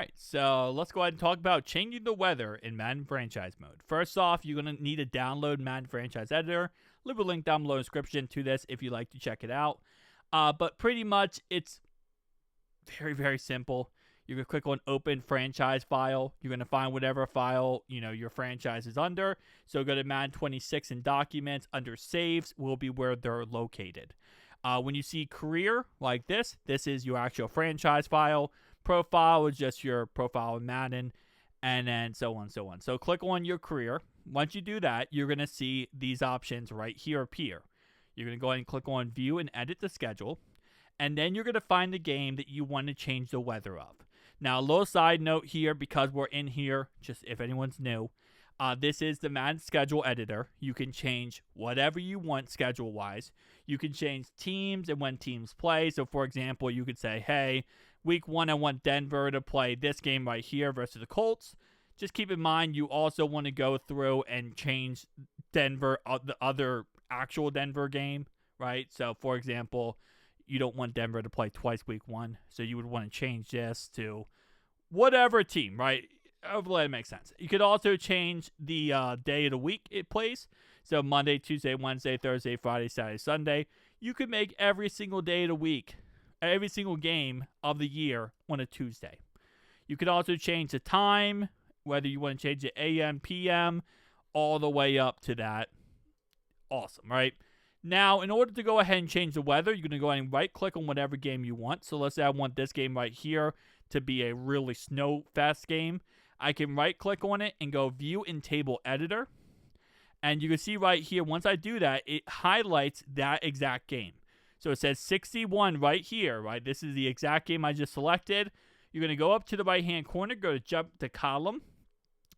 right, so let's go ahead and talk about changing the weather in Madden Franchise Mode. First off, you're going to need to download Madden Franchise Editor. Leave a link down below in the description to this if you'd like to check it out. But pretty much, it's very, very simple. You're going to click on Open Franchise File. You're going to find whatever file, your franchise is under. So go to Madden 26 in Documents. Under Saves will be where they're located. When you see Career like this is your actual franchise file. Profile is just your profile in Madden, and then so on and so on. So click on your career. Once you do that, you're going to see these options right here appear. You're going to go ahead and click on View and Edit the Schedule, and then you're going to find the game that you want to change the weather of. Now, a little side note here, because we're in here, just if anyone's new, this is the Madden Schedule Editor. You can change whatever you want schedule-wise. You can change teams and when teams play. So, for example, you could say, hey, Week 1, I want Denver to play this game right here versus the Colts. Just keep in mind, you also want to go through and change Denver, the other actual Denver game, right? So, for example, you don't want Denver to play twice Week 1. So, you would want to change this to whatever team, right? Hopefully that makes sense. You could also change the day of the week it plays. So, Monday, Tuesday, Wednesday, Thursday, Friday, Saturday, Sunday. You could make every single day of the week, every single game of the year on a Tuesday. You could also change the time, whether you want to change it AM, PM, all the way up to that. Awesome, right? Now, in order to go ahead and change the weather, you're going to go ahead and right-click on whatever game you want. So let's say I want this game right here to be a really snow-fest game. I can right-click on it and go View in Table Editor. And you can see right here, once I do that, it highlights that exact game. So it says 61 right here, right? This is the exact game I just selected. You're going to go up to the right-hand corner, go to Jump to Column,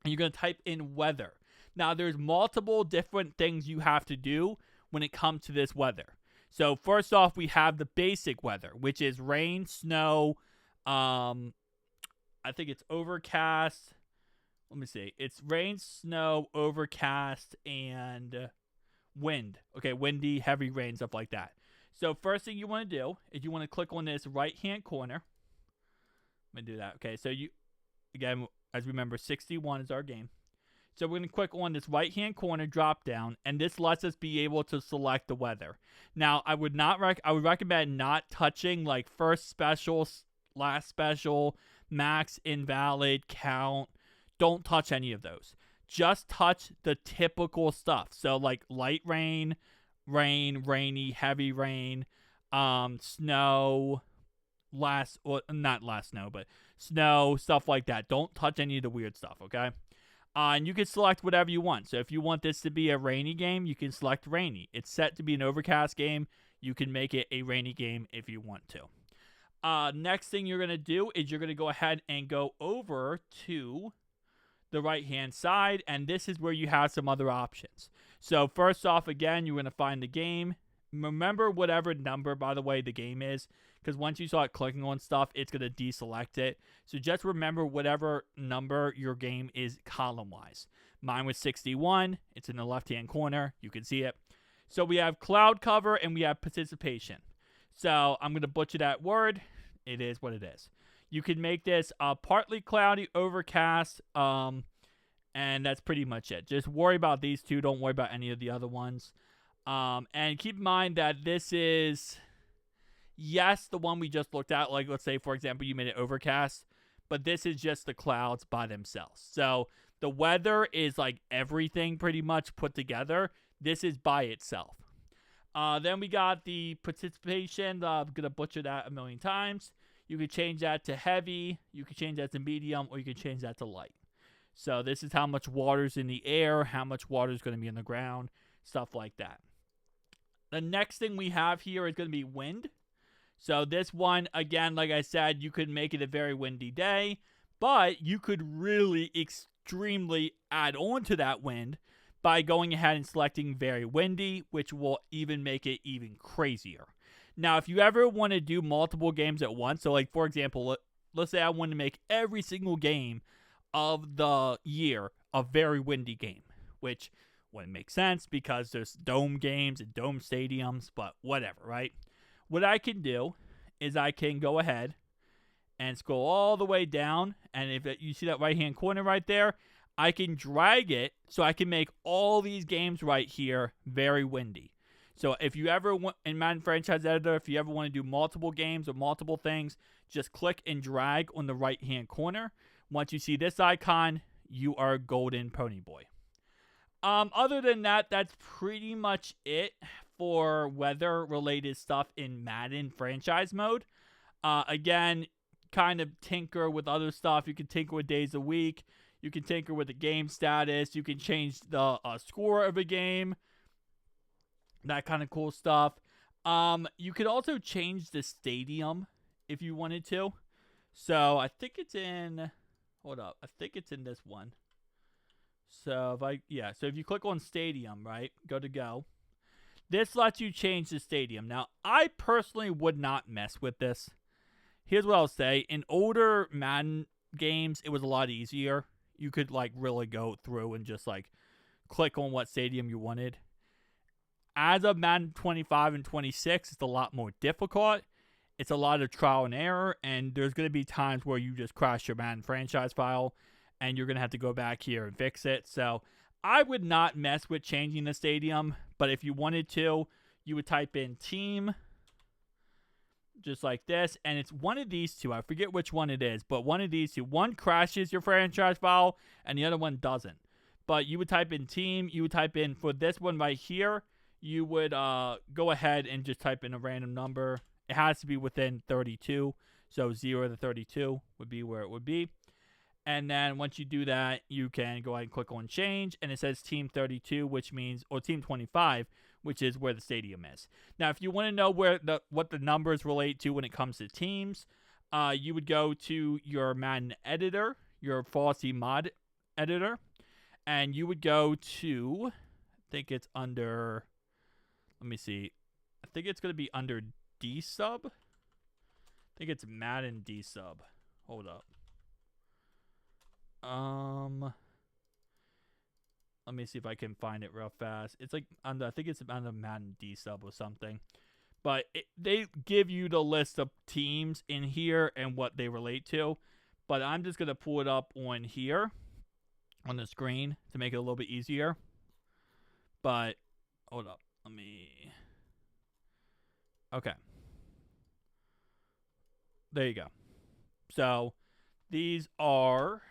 and you're going to type in Weather. Now, there's multiple different things you have to do when it comes to this weather. So first off, we have the basic weather, which is rain, snow, I think it's overcast. Let me see. It's rain, snow, overcast, and wind. Okay, windy, heavy rain, stuff like that. So first thing you want to do is you want to click on this right-hand corner. Let me do that. Okay, so you, again, as remember, 61 is our game. So we're going to click on this right-hand corner drop down, and this lets us be able to select the weather. Now, I would recommend not touching like first special, last special, max, invalid, count. Don't touch any of those. Just touch the typical stuff. So like light rain, rainy, heavy rain, snow, snow, stuff like that. Don't touch any of the weird stuff, okay? And you can select whatever you want. So if you want this to be a rainy game, you can select rainy. It's set to be an overcast game. You can make it a rainy game if you want to. Next thing you're going to do is you're going to go ahead and go over to the right-hand side, and this is where you have some other options. So first off, again, you're going to find the game. Remember whatever number, by the way, the game is, because once you start clicking on stuff, it's going to deselect it. So just remember whatever number your game is column-wise. Mine was 61. It's in the left-hand corner. You can see it. So we have cloud cover and we have participation. So I'm going to butcher that word. It is what it is. You can make this partly cloudy, overcast, and that's pretty much it. Just worry about these two. Don't worry about any of the other ones. And keep in mind that this is, yes, the one we just looked at. Like, let's say, for example, you made it overcast, but this is just the clouds by themselves. So the weather is like everything pretty much put together. This is by itself. Then we got the participation. I'm going to butcher that a million times. You can change that to heavy, you can change that to medium, or you can change that to light. So this is how much water's in the air, how much water is going to be on the ground, stuff like that. The next thing we have here is going to be wind. So this one, again, like I said, you could make it a very windy day, but you could really extremely add on to that wind by going ahead and selecting very windy, which will even make it even crazier. Now, if you ever want to do multiple games at once, so like, for example, let's say I want to make every single game of the year a very windy game, which wouldn't make sense because there's dome games and dome stadiums, but whatever, right? What I can do is I can go ahead and scroll all the way down. And if you see that right-hand corner right there, I can drag it so I can make all these games right here very windy. So if you ever want, in Madden Franchise Editor, if you ever want to do multiple games or multiple things, just click and drag on the right-hand corner. Once you see this icon, you are a golden pony boy. Other than that, that's pretty much it for weather-related stuff in Madden Franchise Mode. Again, kind of tinker with other stuff. You can tinker with days a week. You can tinker with the game status. You can change the score of a game. That kind of cool stuff. You could also change the stadium if you wanted to. So I think it's in... Hold up. I think it's in this one. So if you click on stadium, right? Go. This lets you change the stadium. Now, I personally would not mess with this. Here's what I'll say. In older Madden games, it was a lot easier. You could really go through and just click on what stadium you wanted. As of Madden 25 and 26, it's a lot more difficult. It's a lot of trial and error, and there's going to be times where you just crash your Madden franchise file, and you're going to have to go back here and fix it. So I would not mess with changing the stadium, but if you wanted to, you would type in team, just like this, and it's one of these two. I forget which one it is, but one of these two. One crashes your franchise file, and the other one doesn't. But you would type in team. You would type in, for this one right here, you would go ahead and just type in a random number. It has to be within 32, so 0 to 32 would be where it would be. And then once you do that, you can go ahead and click on change, and it says team 32, which means, or team 25, which is where the stadium is. Now, if you want to know what the numbers relate to when it comes to teams, you would go to your Madden editor, your Falsy mod editor, and you would go to, I think it's under, let me see, I think it's going to be under D sub. I think it's Madden D sub. Hold up. Let me see if I can find it real fast. It's under, I think it's under Madden D sub or something. But they give you the list of teams in here and what they relate to. But I'm just gonna pull it up on here on the screen to make it a little bit easier. But hold up, let me. Okay. There you go. So these are,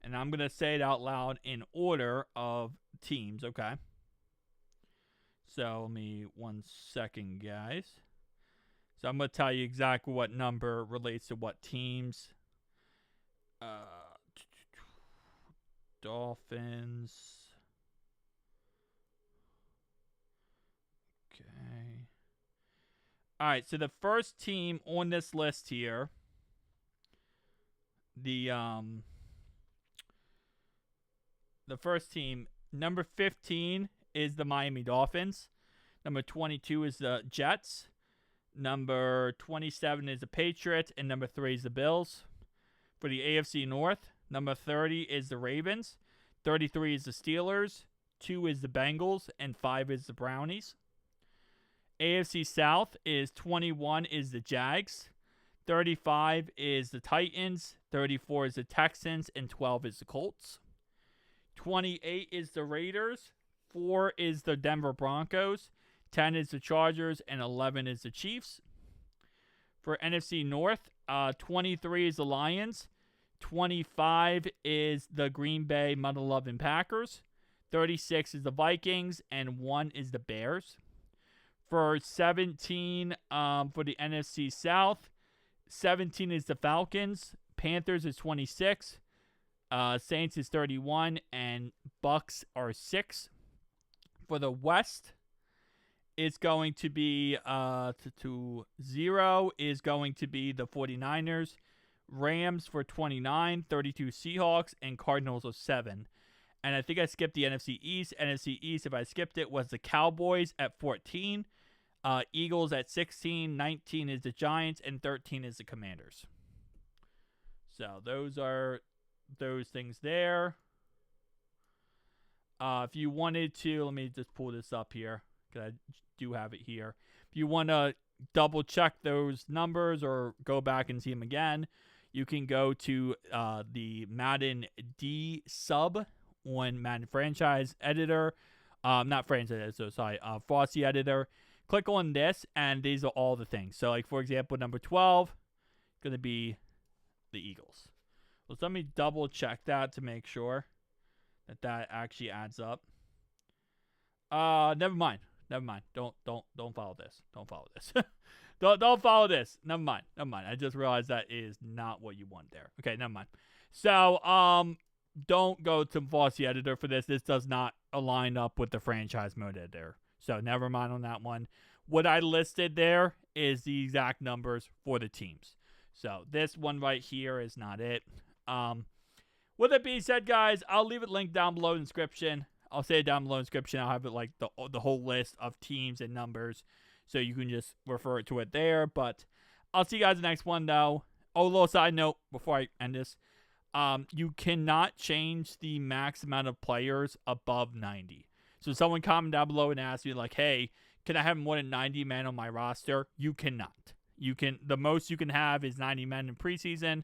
and I'm going to say it out loud in order of teams, okay? So let me 1 second, guys. So I'm going to tell you exactly what number relates to what teams. Dolphins. Okay. All right, so the first team on this list here, the first team, number 15 is the Miami Dolphins. Number 22 is the Jets. Number 27 is the Patriots, and number 3 is the Bills. For the AFC North, number 30 is the Ravens. 33 is the Steelers. 2 is the Bengals, and 5 is the Brownies. AFC South is 21 is the Jags, 35 is the Titans, 34 is the Texans, and 12 is the Colts. 28 is the Raiders, 4 is the Denver Broncos, 10 is the Chargers, and 11 is the Chiefs. For NFC North, 23 is the Lions, 25 is the Green Bay Mother Loving Packers, 36 is the Vikings, and 1 is the Bears. For 17, for the NFC South, 17 is the Falcons. Panthers is 26. Saints is 31. And Bucs are 6. For the West, it's going to be 0 is going to be the 49ers. Rams for 29. 32 Seahawks. And Cardinals are 7. And I think I skipped the NFC East. NFC East, if I skipped it, was the Cowboys at 14. Eagles at 16, 19 is the Giants, and 13 is the Commanders. So those are those things there. If you wanted to, let me just pull this up here, because I do have it here. If you want to double check those numbers or go back and see them again, you can go to the Madden D sub on Madden Franchise Editor. Not Franchise Editor, so sorry, Frosty Editor. Click on this, and these are all the things. So, like, for example, number 12 is going to be the Eagles. So let me double check that to make sure that actually adds up. Never mind. Don't follow this. Don't follow this. don't follow this. Never mind. I just realized that is not what you want there. Okay, never mind. So, don't go to Frosty Editor for this. This does not align up with the franchise mode editor. So, never mind on that one. What I listed there is the exact numbers for the teams. So, this one right here is not it. With that being said, guys, I'll leave it linked down below in the description. I'll say it down below in the description. I'll have it like the whole list of teams and numbers, so you can just refer to it there. But I'll see you guys in the next one, though. Oh, a little side note before I end this. You cannot change the max amount of players above 90. So someone comment down below and ask you, like, hey, can I have more than 90 men on my roster? You cannot. The most you can have is 90 men in preseason,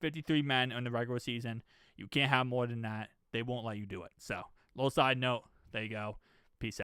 53 men in the regular season. You can't have more than that. They won't let you do it. So, little side note. There you go.